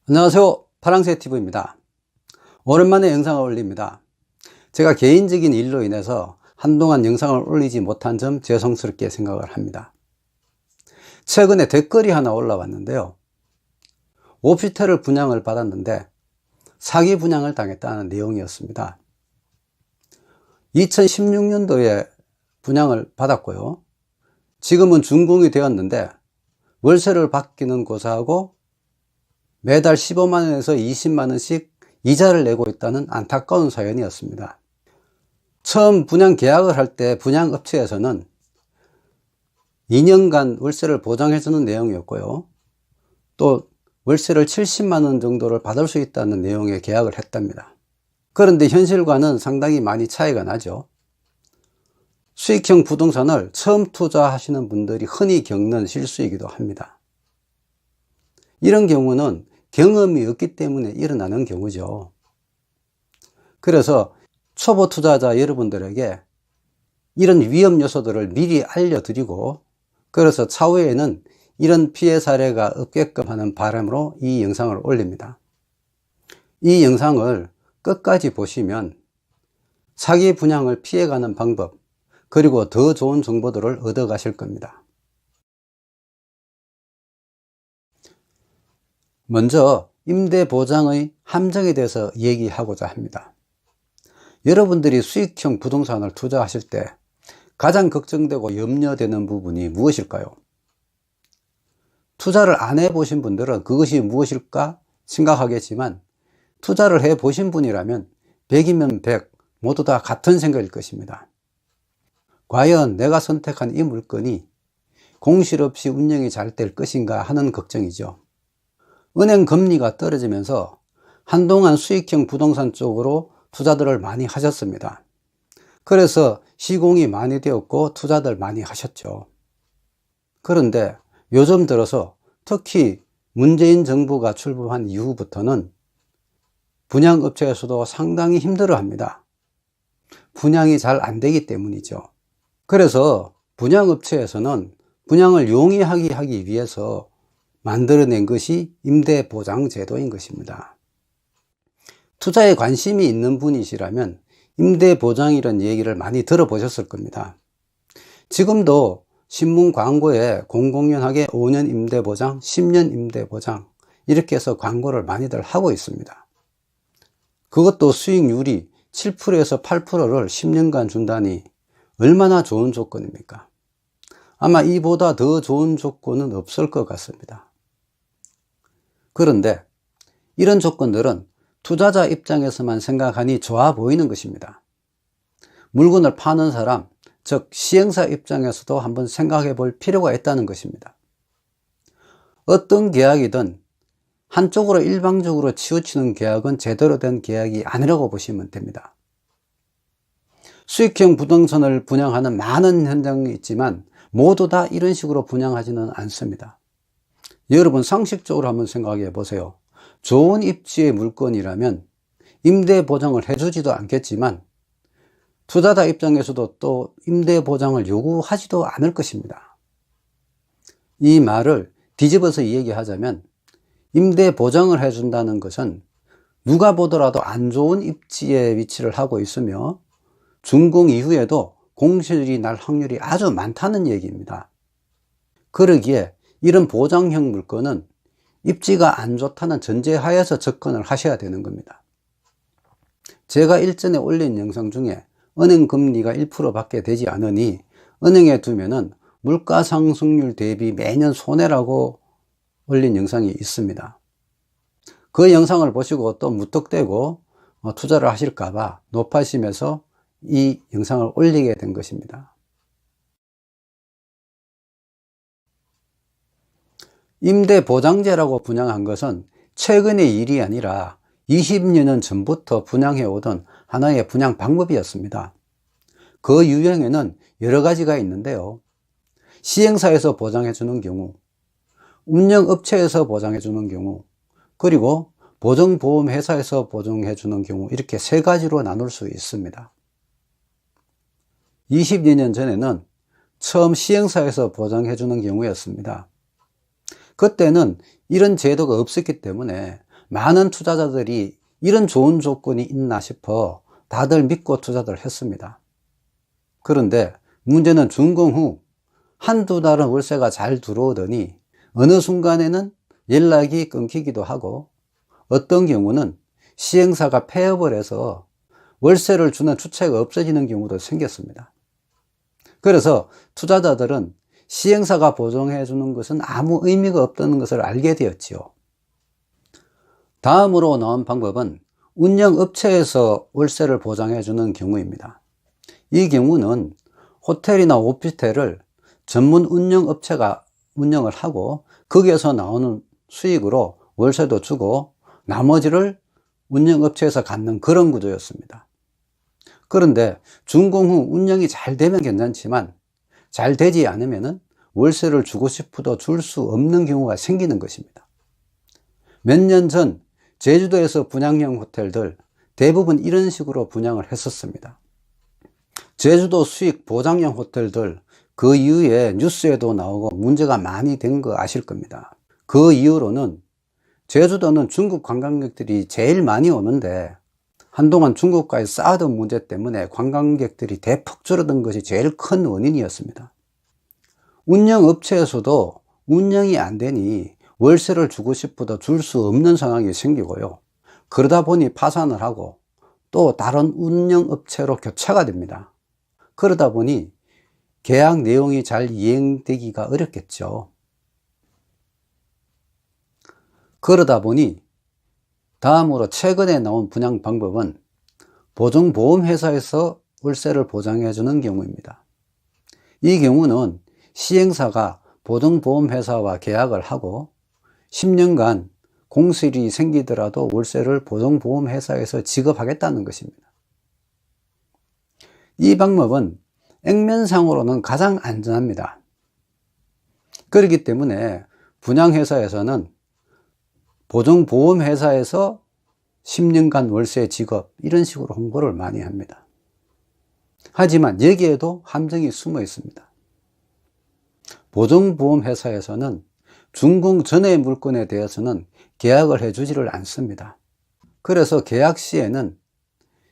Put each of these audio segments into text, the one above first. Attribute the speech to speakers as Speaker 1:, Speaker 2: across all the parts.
Speaker 1: 안녕하세요, 파랑새TV입니다. 오랜만에 영상을 올립니다. 제가 개인적인 일로 인해서 한동안 영상을 올리지 못한 점 죄송스럽게 생각을 합니다. 최근에 댓글이 하나 올라왔는데요, 오피스텔을 분양을 받았는데 사기 분양을 당했다는 내용이었습니다. 2016년도에 분양을 받았고요, 지금은 준공이 되었는데 월세를 받기는 고사하고 매달 15만원에서 20만원씩 이자를 내고 있다는 안타까운 사연이었습니다. 처음 분양 계약을 할 때 분양업체에서는 2년간 월세를 보장해주는 내용이었고요, 또 월세를 70만원 정도를 받을 수 있다는 내용의 계약을 했답니다. 그런데 현실과는 상당히 많이 차이가 나죠. 수익형 부동산을 처음 투자하시는 분들이 흔히 겪는 실수이기도 합니다. 이런 경우는 경험이 없기 때문에 일어나는 경우죠. 그래서 초보 투자자 여러분들에게 이런 위험 요소들을 미리 알려드리고, 그래서 차후에는 이런 피해 사례가 없게끔 하는 바람으로 이 영상을 올립니다. 이 영상을 끝까지 보시면 사기 분양을 피해가는 방법, 그리고 더 좋은 정보들을 얻어 가실 겁니다. 먼저 임대보장의 함정에 대해서 얘기하고자 합니다. 여러분들이 수익형 부동산을 투자하실 때 가장 걱정되고 염려되는 부분이 무엇일까요? 투자를 안 해보신 분들은 그것이 무엇일까 생각하겠지만, 투자를 해보신 분이라면 100이면 100 모두 다 같은 생각일 것입니다. 과연 내가 선택한 이 물건이 공실 없이 운영이 잘 될 것인가 하는 걱정이죠. 은행 금리가 떨어지면서 한동안 수익형 부동산 쪽으로 투자들을 많이 하셨습니다. 그래서 시공이 많이 되었고 투자들 많이 하셨죠. 그런데 요즘 들어서 특히 문재인 정부가 출범한 이후부터는 분양업체에서도 상당히 힘들어 합니다. 분양이 잘 안 되기 때문이죠. 그래서 분양업체에서는 분양을 용이하게 하기 위해서 만들어낸 것이 임대보장제도인 것입니다. 투자에 관심이 있는 분이시라면 임대보장이라는 얘기를 많이 들어보셨을 겁니다. 지금도 신문 광고에 공공연하게 5년 임대보장, 10년 임대보장 이렇게 해서 광고를 많이들 하고 있습니다. 그것도 수익률이 7%에서 8%를 10년간 준다니 얼마나 좋은 조건입니까? 아마 이보다 더 좋은 조건은 없을 것 같습니다. 그런데 이런 조건들은 투자자 입장에서만 생각하니 좋아 보이는 것입니다. 물건을 파는 사람, 즉 시행사 입장에서도 한번 생각해 볼 필요가 있다는 것입니다. 어떤 계약이든 한쪽으로 일방적으로 치우치는 계약은 제대로 된 계약이 아니라고 보시면 됩니다. 수익형 부동산을 분양하는 많은 현장이 있지만 모두 다 이런 식으로 분양하지는 않습니다. 여러분 상식적으로 한번 생각해 보세요. 좋은 입지의 물건이라면 임대 보장을 해주지도 않겠지만 투자자 입장에서도 또 임대 보장을 요구하지도 않을 것입니다. 이 말을 뒤집어서 얘기하자면 임대 보장을 해준다는 것은 누가 보더라도 안 좋은 입지에 위치를 하고 있으며 준공 이후에도 공실이 날 확률이 아주 많다는 얘기입니다. 그러기에 이런 보장형 물건은 입지가 안 좋다는 전제하에서 접근을 하셔야 되는 겁니다. 제가 일전에 올린 영상 중에 은행 금리가 1% 밖에 되지 않으니 은행에 두면은 물가 상승률 대비 매년 손해라고 올린 영상이 있습니다. 그 영상을 보시고 또 무턱대고 투자를 하실까봐 높아심에서 이 영상을 올리게 된 것입니다. 임대보장제라고 분양한 것은 최근의 일이 아니라 20년 전부터 분양해 오던 하나의 분양 방법이었습니다. 그 유형에는 여러 가지가 있는데요, 시행사에서 보장해 주는 경우, 운영업체에서 보장해 주는 경우, 그리고 보증보험회사에서 보증해 주는 경우, 이렇게 세 가지로 나눌 수 있습니다. 22년 전에는 처음 시행사에서 보장해 주는 경우였습니다. 그때는 이런 제도가 없었기 때문에 많은 투자자들이 이런 좋은 조건이 있나 싶어 다들 믿고 투자를 했습니다. 그런데 문제는 준공 후 한두 달은 월세가 잘 들어오더니 어느 순간에는 연락이 끊기기도 하고 어떤 경우는 시행사가 폐업을 해서 월세를 주는 주체가 없어지는 경우도 생겼습니다. 그래서 투자자들은 시행사가 보증해 주는 것은 아무 의미가 없다는 것을 알게 되었지요. 다음으로 나온 방법은 운영업체에서 월세를 보장해 주는 경우입니다. 이 경우는 호텔이나 오피스텔을 전문 운영업체가 운영을 하고 거기에서 나오는 수익으로 월세도 주고 나머지를 운영업체에서 갖는 그런 구조였습니다. 그런데 준공 후 운영이 잘 되면 괜찮지만 잘 되지 않으면 월세를 주고 싶어도 줄 수 없는 경우가 생기는 것입니다. 몇 년 전 제주도에서 분양형 호텔들 대부분 이런 식으로 분양을 했었습니다. 제주도 수익 보장형 호텔들 그 이후에 뉴스에도 나오고 문제가 많이 된 거 아실 겁니다. 그 이후로는 제주도는 중국 관광객들이 제일 많이 오는데 한동안 중국과의 쌓아둔 문제 때문에 관광객들이 대폭 줄어든 것이 제일 큰 원인이었습니다. 운영업체에서도 운영이 안 되니 월세를 주고 싶어도 줄 수 없는 상황이 생기고요. 그러다 보니 파산을 하고 또 다른 운영업체로 교체가 됩니다. 그러다 보니 계약 내용이 잘 이행되기가 어렵겠죠. 그러다 보니 다음으로 최근에 나온 분양 방법은 보증보험회사에서 월세를 보장해 주는 경우입니다. 이 경우는 시행사가 보증보험회사와 계약을 하고 10년간 공실이 생기더라도 월세를 보증보험회사에서 지급하겠다는 것입니다. 이 방법은 액면상으로는 가장 안전합니다. 그렇기 때문에 분양회사에서는 보증보험회사에서 10년간 월세 지급 이런 식으로 홍보를 많이 합니다. 하지만 여기에도 함정이 숨어 있습니다. 보증보험회사에서는 준공 전의 물건에 대해서는 계약을 해주지를 않습니다. 그래서 계약 시에는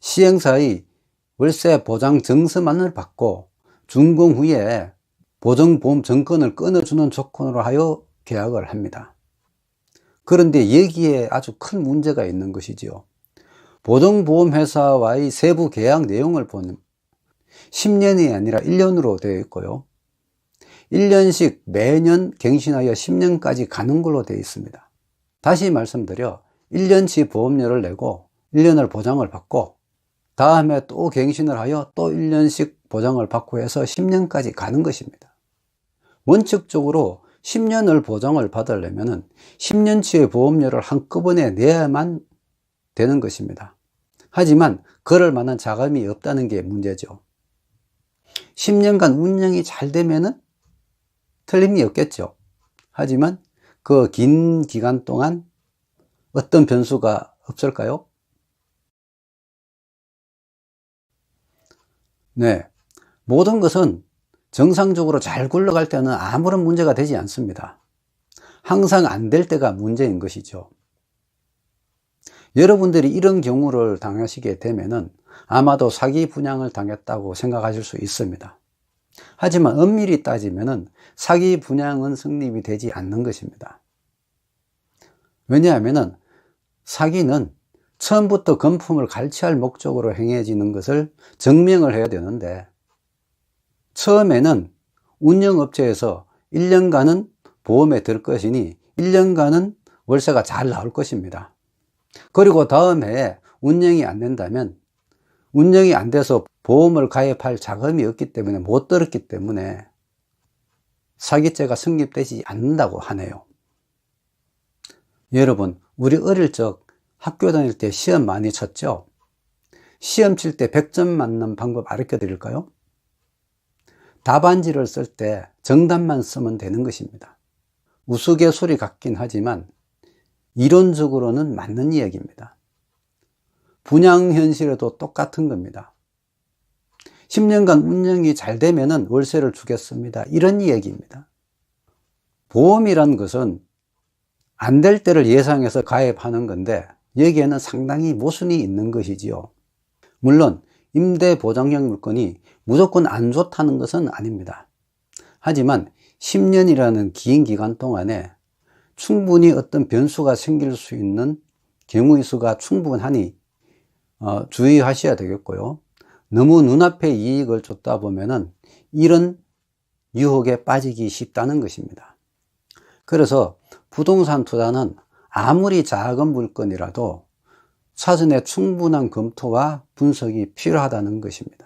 Speaker 1: 시행사의 월세 보장 증서만을 받고 준공 후에 보증보험 증권을 끊어주는 조건으로 하여 계약을 합니다. 그런데 여기에 아주 큰 문제가 있는 것이지요. 보증보험회사와의 세부 계약 내용을 보면 10년이 아니라 1년으로 되어 있고요. 1년씩 매년 갱신하여 10년까지 가는 걸로 되어 있습니다. 다시 말씀드려 1년치 보험료를 내고 1년을 보장을 받고 다음에 또 갱신을 하여 또 1년씩 보장을 받고 해서 10년까지 가는 것입니다. 원칙적으로 10년을 보장을 받으려면 10년치의 보험료를 한꺼번에 내야만 되는 것입니다. 하지만 그럴 만한 자금이 없다는 게 문제죠. 10년간 운영이 잘 되면 틀림이 없겠죠. 하지만 그 긴 기간 동안 어떤 변수가 없을까요? 네, 모든 것은 정상적으로 잘 굴러갈 때는 아무런 문제가 되지 않습니다. 항상 안 될 때가 문제인 것이죠. 여러분들이 이런 경우를 당하시게 되면은 아마도 사기 분양을 당했다고 생각하실 수 있습니다. 하지만 엄밀히 따지면은 사기 분양은 성립이 되지 않는 것입니다. 왜냐하면은 사기는 처음부터 금품을 갈취할 목적으로 행해지는 것을 증명을 해야 되는데 처음에는 운영업체에서 1년간은 보험에 들 것이니 1년간은 월세가 잘 나올 것입니다. 그리고 다음 해에 운영이 안 된다면 운영이 안 돼서 보험을 가입할 자금이 없기 때문에 못 들었기 때문에 사기죄가 성립되지 않는다고 하네요. 여러분, 우리 어릴 적 학교 다닐 때 시험 많이 쳤죠? 시험 칠 때 100점 맞는 방법 알려 드릴까요? 답안지를 쓸 때 정답만 쓰면 되는 것입니다. 우스갯소리 같긴 하지만 이론적으로는 맞는 이야기입니다. 분양 현실에도 똑같은 겁니다. 10년간 운영이 잘 되면 월세를 주겠습니다. 이런 이야기입니다. 보험이란 것은 안 될 때를 예상해서 가입하는 건데 여기에는 상당히 모순이 있는 것이지요. 물론 임대보장형 물건이 무조건 안 좋다는 것은 아닙니다. 하지만 10년이라는 긴 기간 동안에 충분히 어떤 변수가 생길 수 있는 경우의 수가 충분하니 주의하셔야 되겠고요. 너무 눈앞에 이익을 줬다 보면은 이런 유혹에 빠지기 쉽다는 것입니다. 그래서 부동산 투자는 아무리 작은 물건이라도 사전에 충분한 검토와 분석이 필요하다는 것입니다.